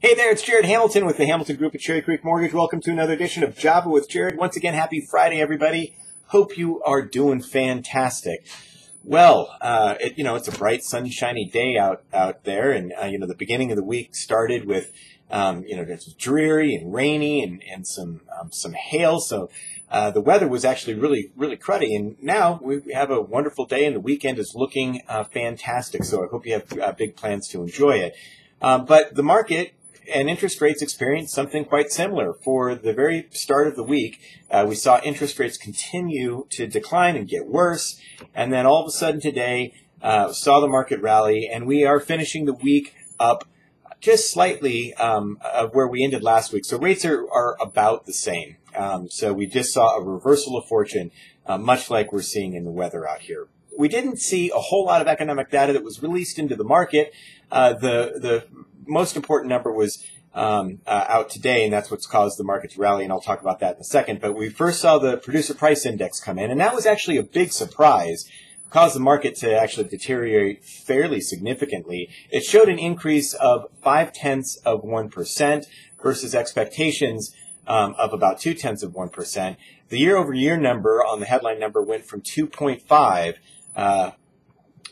Hey there, it's Jared Hamilton with the Hamilton Group at Cherry Creek Mortgage. Welcome to another edition of Java with Jared. Once again, happy Friday, everybody. Hope you are doing fantastic. Well, it's a bright, sunshiny day out there, and the beginning of the week started with it's dreary and rainy and some hail. So the weather was actually really cruddy, and now we have a wonderful day, and the weekend is looking fantastic. So I hope you have big plans to enjoy it. But the market and interest rates experienced something quite similar. For the very start of the week, we saw interest rates continue to decline and get worse. And then all of a sudden today, saw the market rally, and we are finishing the week up just slightly of where we ended last week. So rates are about the same. So we just saw a reversal of fortune, much like we're seeing in the weather out here. We didn't see a whole lot of economic data that was released into the market. The most important number was out today, and that's what's caused the market to rally, and I'll talk about that in a second. But we first saw the producer price index come in, and that was actually a big surprise. It caused the market to actually deteriorate fairly significantly. It showed an increase of 0.5% versus expectations of about 0.2%. The year-over-year number on the headline number went from 2.5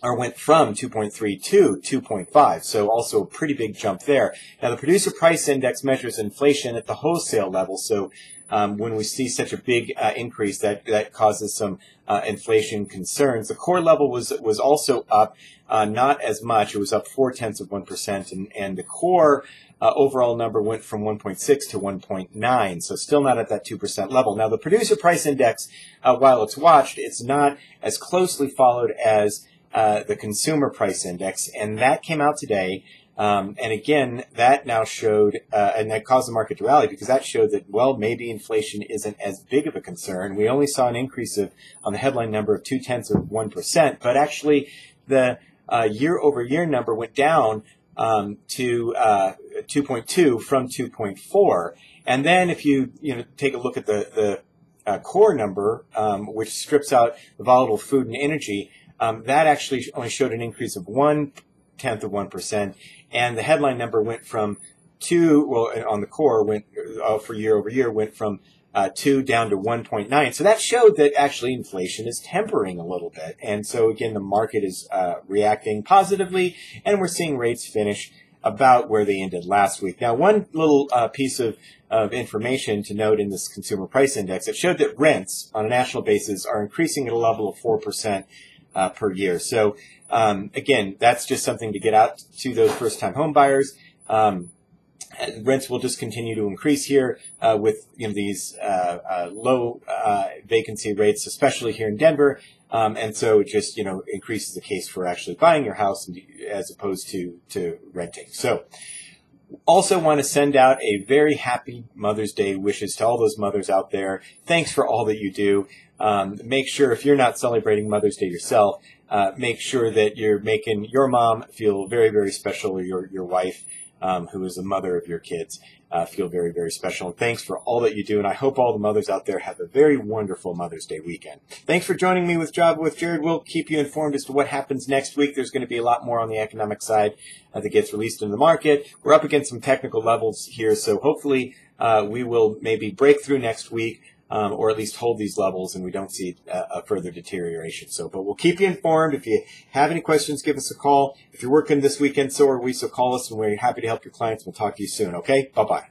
went from 2.3 to 2.5, so also a pretty big jump there. Now, the producer price index measures inflation at the wholesale level, so when we see such a big increase, that causes some inflation concerns. The core level was also up, not as much. It was up 0.4%, and the core overall number went from 1.6 to 1.9, so still not at that 2% level. Now, the producer price index, while it's watched, it's not as closely followed as the consumer price index, and that came out today. And again, that now showed, and that caused the market to rally because that showed that, well, maybe inflation isn't as big of a concern. We only saw an increase on the headline number of 0.2%, but actually the year-over-year number went down to 2.2 from 2.4. And then if you take a look at the core number, which strips out the volatile food and energy, that actually only showed an increase of 0.1%, and the headline number went from 2. Well, on the core went for year over year went from 2 down to 1.9. So that showed that actually inflation is tempering a little bit, and so again the market is reacting positively, and we're seeing rates finish about where they ended last week. Now, one little piece of information to note in this consumer price index, it showed that rents on a national basis are increasing at a level of 4%. Per year. So again, that's just something to get out to those first-time home buyers. Rents will just continue to increase here with these low vacancy rates, especially here in Denver, and so it just increases the case for actually buying your house as opposed to renting. So. Also want to send out a very happy Mother's Day wishes to all those mothers out there. Thanks for all that you do. Make sure, if you're not celebrating Mother's Day yourself, make sure that you're making your mom feel very, very special, or your wife, who is the mother of your kids, feel very, very special. And thanks for all that you do. And I hope all the mothers out there have a very wonderful Mother's Day weekend. Thanks for joining me with Java with Jared. We'll keep you informed as to what happens next week. There's going to be a lot more on the economic side that gets released in the market. We're up against some technical levels here, so hopefully we will maybe break through next week, or at least hold these levels, and we don't see a further deterioration. But we'll keep you informed. If you have any questions, give us a call. If you're working this weekend, so are we, so call us, and we're happy to help your clients. We'll talk to you soon, okay? Bye-bye.